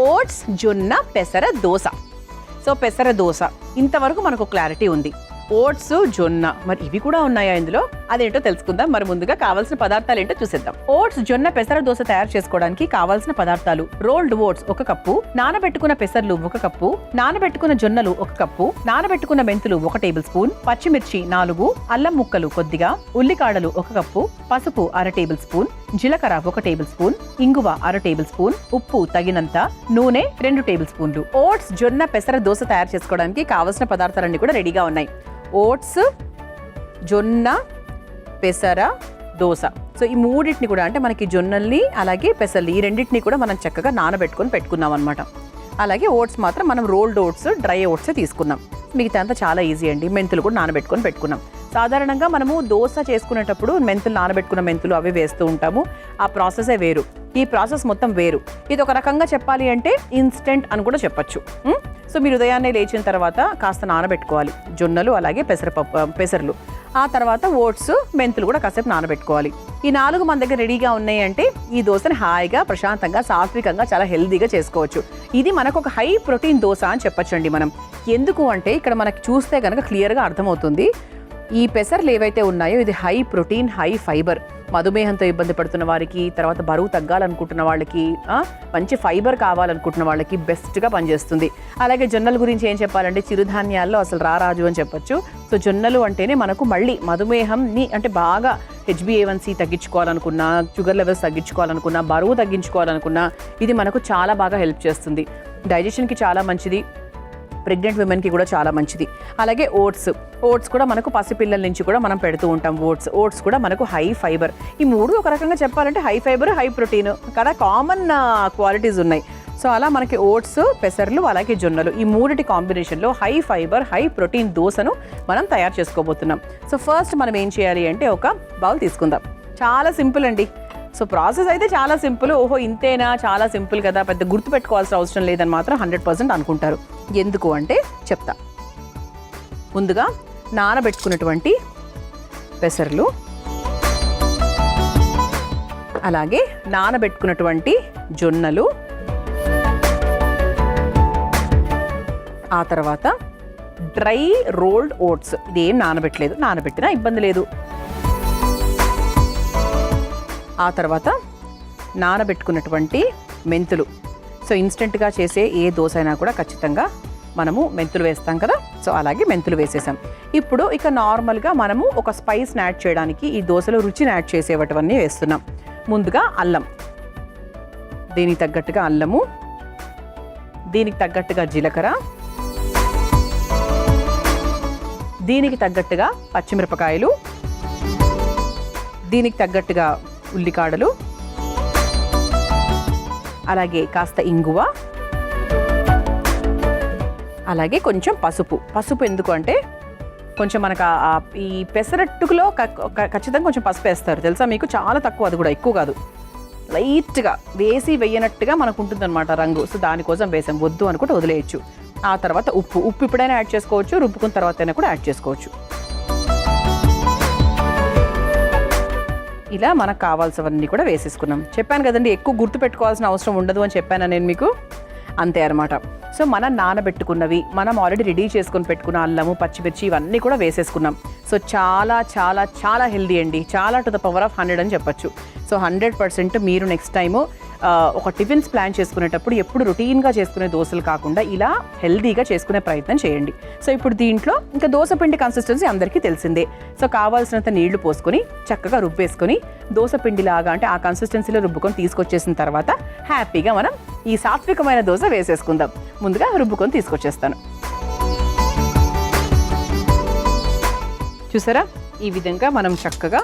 Oats జొన్న పెసర dosa. So పెసర దోశ ఇంతవరకు మనకు క్లారిటీ ఉంది. ఓట్స్ జొన్న, మరి ఇవి కూడా ఉన్నాయా ఇందులో? అదేంటో తెలుసుకుందాం. మరి ముందుగా కావాల్సిన పదార్థాలు ఏంటో చూసేద్దాం. ఓట్స్ జొన్న పెసర దోశ తయారు చేసుకోవడానికి కావాల్సిన పదార్థాలు: రోల్డ్ ఓట్స్ 1 కప్పు, నానబెట్టుకున్న పెసర్లు 1 కప్పు, నానబెట్టుకున్న జొన్నలు 1 కప్పు, నానబెట్టుకున్న మెంతులు 1 టేబుల్ స్పూన్, పచ్చిమిర్చి 4, అల్లం ముక్కలు కొద్దిగా, ఉల్లికాడలు 1 కప్పు, పసుపు 1/2 టేబుల్ స్పూన్, జీలకర్ర 1 టేబుల్ స్పూన్, ఇంగువ 1/2 టేబుల్ స్పూన్, ఉప్పు తగినంత, నూనె 2 టేబుల్ స్పూన్లు. ఓట్స్ జొన్న పెసర దోశ తయారు చేసుకోవడానికి కావాల్సిన పదార్థాలన్నీ కూడా రెడీగా ఉన్నాయి. ఓట్స్ జొన్న పెసర దోశ. సో ఈ మూడింటిని కూడా, అంటే మనకి జొన్నల్ని అలాగే పెసర్లు, ఈ రెండింటిని కూడా మనం చక్కగా నానబెట్టుకొని పెట్టుకున్నాం అనమాట. అలాగే ఓట్స్ మాత్రం మనం రోల్డ్ ఓట్స్, డ్రై ఓట్స్ తీసుకున్నాం. మిగతా అంతా చాలా ఈజీ అండి. మెంతులు కూడా నానబెట్టుకొని పెట్టుకున్నాం. సాధారణంగా మనము దోశ చేసుకునేటప్పుడు మెంతులు, నానబెట్టుకున్న మెంతులు అవి వేస్తూ ఉంటాము. ఆ ప్రాసెసే వేరు, ఈ ప్రాసెస్ మొత్తం వేరు. ఇది ఒక రకంగా చెప్పాలి అంటే ఇన్స్టెంట్ అని కూడా చెప్పచ్చు. సో మీరు ఉదయాన్నే లేచిన తర్వాత కాస్త నానబెట్టుకోవాలి జొన్నలు అలాగే పెసర్లు. ఆ తర్వాత ఓట్స్, మెంతులు కూడా కాసేపు నానబెట్టుకోవాలి. ఈ 4 మన దగ్గర రెడీగా ఉన్నాయి అంటే ఈ దోశని హాయిగా, ప్రశాంతంగా, సాత్వికంగా, చాలా హెల్దీగా చేసుకోవచ్చు. ఇది మనకు ఒక హై ప్రోటీన్ దోశ అని చెప్పొచ్చండి మనం. ఎందుకు అంటే ఇక్కడ మనకి చూస్తే కనుక క్లియర్గా అర్థమవుతుంది. ఈ పెసర్లు ఏవైతే ఉన్నాయో ఇది హై ప్రోటీన్, హై ఫైబర్. మధుమేహంతో ఇబ్బంది పడుతున్న వారికి, తర్వాత బరువు తగ్గాలనుకుంటున్న వాళ్ళకి, మంచి ఫైబర్ కావాలనుకుంటున్న వాళ్ళకి బెస్ట్గా పనిచేస్తుంది. అలాగే జొన్నల గురించి ఏం చెప్పాలంటే చిరుధాన్యాల్లో అసలు రారాజు అని చెప్పొచ్చు. సో జొన్నలు అంటేనే మనకు మళ్ళీ మధుమేహంని, అంటే బాగా HbA1c తగ్గించుకోవాలనుకున్నా, షుగర్ లెవెల్స్ తగ్గించుకోవాలనుకున్నా, బరువు తగ్గించుకోవాలనుకున్నా ఇది మనకు చాలా బాగా హెల్ప్ చేస్తుంది. డైజెషన్కి చాలా మంచిది, ప్రెగ్నెంట్ విమెన్కి కూడా చాలా మంచిది. అలాగే ఓట్స్ కూడా మనకు పసిపిల్లల నుంచి కూడా మనం పెడుతూ ఉంటాం. ఓట్స్ కూడా మనకు హై ఫైబర్. ఈ 3 ఒక రకంగా చెప్పాలంటే హై ఫైబర్, హై ప్రోటీన్ కదా, కామన్ క్వాలిటీస్ ఉన్నాయి. సో అలా మనకి ఓట్స్, పెసర్లు అలాగే జొన్నలు, ఈ 3 కాంబినేషన్లో హై ఫైబర్, హై ప్రోటీన్ దోశను మనం తయారు చేసుకోబోతున్నాం. సో ఫస్ట్ మనం ఏం చేయాలి అంటే ఒక బౌల్ తీసుకుందాం. చాలా సింపుల్ అండి. సో ప్రాసెస్ అయితే చాలా సింపుల్. ఓహో ఇంతేనా, చాలా సింపుల్ కదా, పెద్ద గుర్తుపెట్టుకోవాల్సిన అవసరం లేదని మాత్రం 100% అనుకుంటారు. ఎందుకు అంటే చెప్తా. ముందుగా నానబెట్టుకున్నటువంటి పెసర్లు, అలాగే నానబెట్టుకున్నటువంటి జొన్నలు, ఆ తర్వాత డ్రై రోల్డ్ ఓట్స్. ఇదేం నానబెట్టలేదు, నానబెట్టినా ఇబ్బంది లేదు. ఆ తర్వాత నానబెట్టుకున్నటువంటి మెంతులు. సో ఇన్స్టెంట్గా చేసే ఏ దోశ అయినా కూడా ఖచ్చితంగా మనము మెంతులు వేస్తాం కదా. సో అలాగే మెంతులు వేసేసాం. ఇప్పుడు ఇక నార్మల్గా మనము ఒక స్పైస్ని యాడ్ చేయడానికి, ఈ దోశలో రుచిని యాడ్ చేసేవన్నీ వేస్తున్నాం. ముందుగా అల్లం, దీనికి తగ్గట్టుగా అల్లము, దీనికి తగ్గట్టుగా జీలకర్ర, దీనికి తగ్గట్టుగా పచ్చిమిరపకాయలు, దీనికి తగ్గట్టుగా ఉల్లికాడలు, అలాగే కాస్త ఇంగువ, అలాగే కొంచెం పసుపు ఎందుకు అంటే కొంచెం మనకు ఈ పెసరట్టుకులో ఖచ్చితంగా కొంచెం పసుపు వేస్తారు తెలుసా మీకు, చాలా తక్కువ, అది కూడా ఎక్కువ కాదు, లైట్గా వేయనట్టుగా మనకు ఉంటుంది అనమాట రంగు. సో దానికోసం వేసాం, వద్దు అనుకుంటే వదిలేయచ్చు. ఆ తర్వాత ఉప్పు ఇప్పుడైనా యాడ్ చేసుకోవచ్చు, రుబ్బుకున్న తర్వాత అయినా కూడా యాడ్ చేసుకోవచ్చు. ఇలా మనకు కావాల్సినవన్నీ కూడా వేసేసుకున్నాం. చెప్పాను కదండి, ఎక్కువ గుర్తు పెట్టుకోవాల్సిన అవసరం ఉండదు అని చెప్పాను నేను మీకు, అంతే అనమాట. సో మనం నానబెట్టుకున్నవి, మనం ఆల్రెడీ రెడీ చేసుకొని పెట్టుకున్న అల్లము, పచ్చిమిర్చి ఇవన్నీ కూడా వేసేసుకున్నాం. సో చాలా చాలా చాలా హెల్దీ అండి, చాలా టు ద పవర్ ఆఫ్ 100 అని చెప్పొచ్చు. సో 100% మీరు నెక్స్ట్ టైము ఒక టిఫిన్స్ ప్లాన్ చేసుకునేటప్పుడు ఎప్పుడు రొటీన్గా చేసుకునే దోశలు కాకుండా ఇలా హెల్దీగా చేసుకునే ప్రయత్నం చేయండి. సో ఇప్పుడు దీంట్లో ఇంకా దోశ పిండి కన్సిస్టెన్సీ అందరికీ తెలిసిందే. సో కావాల్సినంత నీళ్లు పోసుకొని చక్కగా రుబ్బేసుకొని దోశ పిండిలాగా, అంటే ఆ కన్సిస్టెన్సీలో రుబ్బుకొని తీసుకొచ్చేసిన తర్వాత హ్యాపీగా మనం ఈ సాత్వికమైన దోశ వేసేసుకుందాం. ముందుగా రుబ్బుకొని తీసుకొచ్చేస్తాను. చూసారా, ఈ విధంగా మనం చక్కగా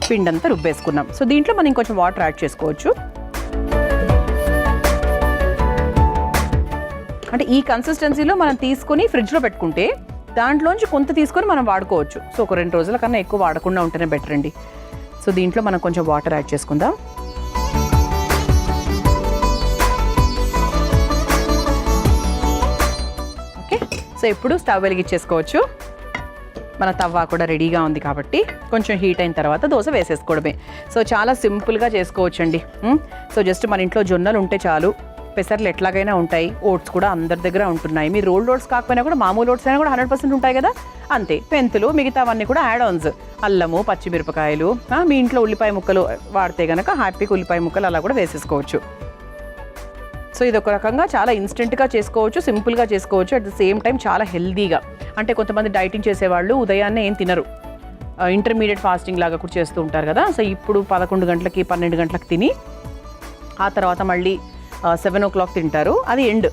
పిండంతా రుబ్బేసుకున్నాం. సో దీంట్లో మనం ఇంకొంచెం వాటర్ యాడ్ చేసుకోవచ్చు. అంటే ఈ కన్సిస్టెన్సీలో మనం తీసుకొని ఫ్రిడ్జ్లో పెట్టుకుంటే దాంట్లోంచి కొంత తీసుకొని మనం వాడుకోవచ్చు. సో ఒక 2 రోజుల కన్నా ఎక్కువ వాడకుండా ఉంటేనే బెటర్ అండి. సో దీంట్లో మనం కొంచెం వాటర్ యాడ్ చేసుకుందాం. ఓకే, సో ఇప్పుడు స్టవ్ వెలిగించేసుకోవచ్చు. మన తవ్వ కూడా రెడీగా ఉంది కాబట్టి కొంచెం హీట్ అయిన తర్వాత దోశ వేసేసుకోవడమే. సో చాలా సింపుల్గా చేసుకోవచ్చండి. సో జస్ట్ మన ఇంట్లో జొన్నలు ఉంటే చాలు, పెసర్లు ఎట్లాగైనా ఉంటాయి, ఓట్స్ కూడా అందరి దగ్గర ఉంటున్నాయి. మీరు రోల్డ్ ఓట్స్ కాకపోయినా కూడా మామూలు ఓట్స్ అయినా కూడా 100% ఉంటాయి కదా, అంతే. మెంతులు, మిగతావన్నీ కూడా యాడ్ ఆన్స్, అల్లము, పచ్చిమిరపకాయలు, మీ ఇంట్లో ఉల్లిపాయ ముక్కలు వాడితే కనుక హ్యాపీగా ఉల్లిపాయ ముక్కలు అలా కూడా వేసేసుకోవచ్చు. సో ఇది ఒక రకంగా చాలా ఇన్స్టెంట్గా చేసుకోవచ్చు, సింపుల్గా చేసుకోవచ్చు, అట్ ద సేమ్ టైం చాలా హెల్దీగా. అంటే కొంతమంది డైటింగ్ చేసేవాళ్ళు ఉదయాన్నే ఏం తినరు, ఇంటర్మీడియట్ ఫాస్టింగ్ లాగా కూడా చేస్తూ ఉంటారు కదా. సో ఇప్పుడు 11 గంటలకి 12 గంటలకు తిని ఆ తర్వాత మళ్ళీ 7 o'clock తింటారు, అది ఎండ్.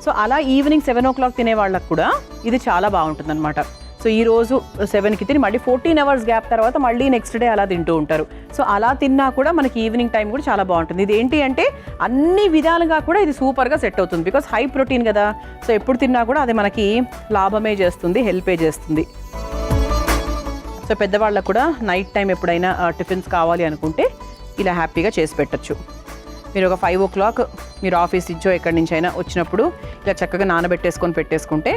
సో అలా ఈవినింగ్ 7 o'clock తినే వాళ్ళకు కూడా ఇది చాలా బాగుంటుంది అనమాట. సో ఈరోజు 7కి తిని మళ్ళీ 14 hours గ్యాప్ తర్వాత మళ్ళీ నెక్స్ట్ డే అలా తింటూ ఉంటారు. సో అలా తిన్నా కూడా మనకి ఈవినింగ్ టైం కూడా చాలా బాగుంటుంది. ఇది ఏంటి అంటే అన్ని విధాలుగా కూడా ఇది సూపర్గా సెట్ అవుతుంది, బికాస్ హై ప్రోటీన్ కదా. సో ఎప్పుడు తిన్నా కూడా అది మనకి లాభమే చేస్తుంది, హెల్పే చేస్తుంది. సో పెద్దవాళ్ళకు కూడా నైట్ టైం ఎప్పుడైనా టిఫిన్స్ కావాలి అనుకుంటే ఇలా హ్యాపీగా చేసి పెట్టచ్చు. మీరు ఒక 5 o'clock మీరు ఆఫీస్ ఇచ్చో ఎక్కడి నుంచి అయినా వచ్చినప్పుడు ఇలా చక్కగా నానబెట్టేసుకొని పెట్టేసుకుంటే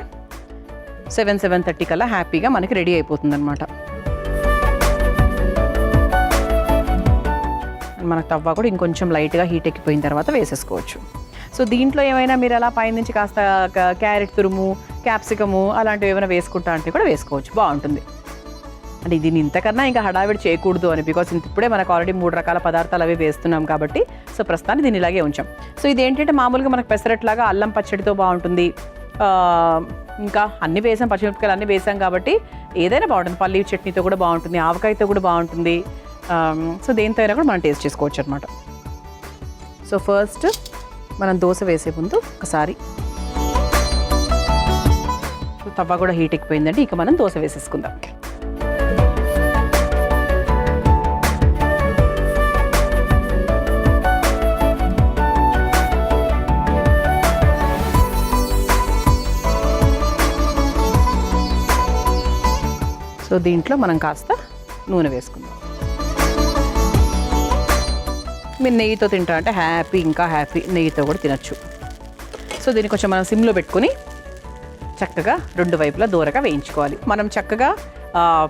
7-7:30 కల్లా హ్యాపీగా మనకి రెడీ అయిపోతుంది అనమాట. మన తవ్వ కూడా ఇంకొంచెం లైట్గా హీట్ ఎక్కిపోయిన తర్వాత వేసేసుకోవచ్చు. సో దీంట్లో ఏమైనా మీరు అలా పైనుంచి కాస్త క్యారెట్ తురుము, క్యాప్సికము అలాంటివి ఏమైనా వేసుకుంటా అంటే కూడా వేసుకోవచ్చు, బాగుంటుంది. అంటే దీన్ని ఇంతకన్నా ఇంకా హడావిడి చేయకూడదు అని, బికాస్ ఇప్పుడే మనకు ఆల్రెడీ 3 రకాల పదార్థాలు అవి వేస్తున్నాం కాబట్టి. సో ప్రస్తుతాన్ని దీన్ని ఇలాగే ఉంచాం. సో ఇది ఏంటంటే మామూలుగా మనకు పెసరట్లాగా అల్లం పచ్చడితో బాగుంటుంది, ఇంకా అన్ని వేసాం, పచ్చిమిరపకాయలు అన్నీ వేసాం కాబట్టి ఏదైనా బాగుంటుంది. పల్లీ చట్నీతో కూడా బాగుంటుంది, ఆవకాయతో కూడా బాగుంటుంది. సో దేంతో అయినా కూడా మనం టేస్ట్ చేసుకోవచ్చు అనమాట. సో ఫస్ట్ మనం దోశ వేసే ముందు ఒకసారి తవ్వ కూడా హీట్ ఎక్కిపోయిందండి, ఇక మనం దోశ వేసేసుకుందాం. సో దీంట్లో మనం కాస్త నూనె వేసుకుందాం. మీరు నెయ్యితో తింటా అంటే హ్యాపీ, ఇంకా హ్యాపీ, నెయ్యితో కూడా తినచ్చు. సో దీన్ని కొంచెం మనం సిమ్లో పెట్టుకుని చక్కగా 2 వైపులా దూరగా వేయించుకోవాలి. మనం చక్కగా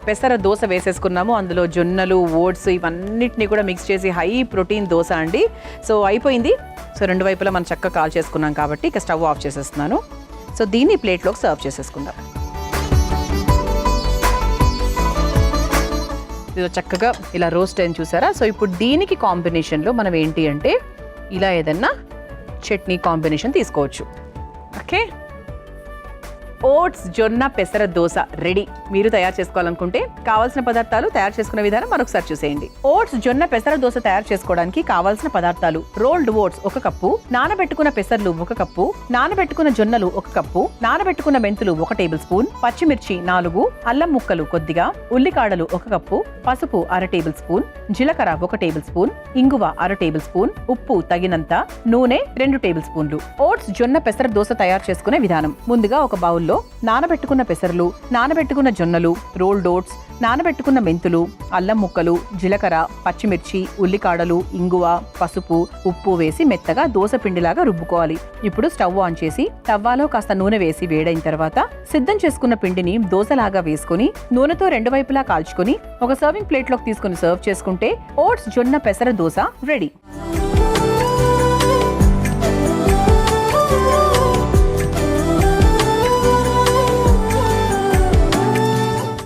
పెసర దోశ వేసేసుకున్నాము, అందులో జొన్నలు, ఓట్స్ ఇవన్నిటిని కూడా మిక్స్ చేసి హై ప్రోటీన్ దోశ అండి. సో అయిపోయింది. సో 2 వైపులా మనం చక్కగా కాల్ చేసుకున్నాం కాబట్టి ఇక స్టవ్ ఆఫ్ చేసేస్తున్నాను. సో దీన్ని ప్లేట్లోకి సర్వ్ చేసేసుకుందాం. ఇది చక్కగా ఇలా రోస్ట్ అని చూసారా. సో ఇప్పుడు దీనికి కాంబినేషన్లో మనం ఏంటి అంటే ఇలా ఏదన్నా చట్నీ కాంబినేషన్ తీసుకోవచ్చు. ఓకే, ఓట్స్ జొన్న పెసర దోశ రెడీ. మీరు తయారు చేసుకోవాలనుకుంటే కావాల్సిన పదార్థాలు, తయారు చేసుకునే విధానం మరొకసారి చూసేయండి. ఓట్స్ జొన్న పెసర దోశ తయారు చేసుకోవడానికి కావాల్సిన పదార్థాలు: రోల్డ్ ఓట్స్ 1 కప్పు, నానబెట్టుకున్న పెసర్లు 1 కప్పు, నానబెట్టుకున్న జొన్నలు 1 కప్పు, నానబెట్టుకున్న మెంతులు 1 టేబుల్ స్పూన్, పచ్చిమిర్చి 4, అల్లం ముక్కలు కొద్దిగా, ఉల్లికాడలు 1 కప్పు, పసుపు 1/2 టేబుల్ స్పూన్, జీలకర్ర 1 టేబుల్ స్పూన్, ఇంగువ 1/2 టేబుల్ స్పూన్, ఉప్పు తగినంత, నూనె 2 టేబుల్ స్పూన్లు. ఓట్స్ జొన్న పెసర దోశ తయారు చేసుకునే విధానం: ముందుగా ఒక బౌల్లో నానబెట్టుకున్న పెసర్లు, నానబెట్టుకున్న జొన్నలు, రోల్డ్ ఓట్స్, నానబెట్టుకున్న మెంతులు, అల్లం ముక్కలు, జీలకర్ర, పచ్చిమిర్చి, ఉల్లికాడలు, ఇంగువ, పసుపు, ఉప్పు వేసి మెత్తగా దోశ పిండిలాగా రుబ్బుకోవాలి. ఇప్పుడు స్టవ్ ఆన్ చేసి తవ్వాలో కాస్త నూనె వేసి వేడైన తర్వాత సిద్ధం చేసుకున్న పిండిని దోశలాగా వేసుకుని నూనెతో 2 వైపులా కాల్చుకొని ఒక సర్వింగ్ ప్లేట్లోకి తీసుకుని సర్వ్ చేసుకుంటే ఓట్స్ జొన్న పెసర దోశ రెడీ.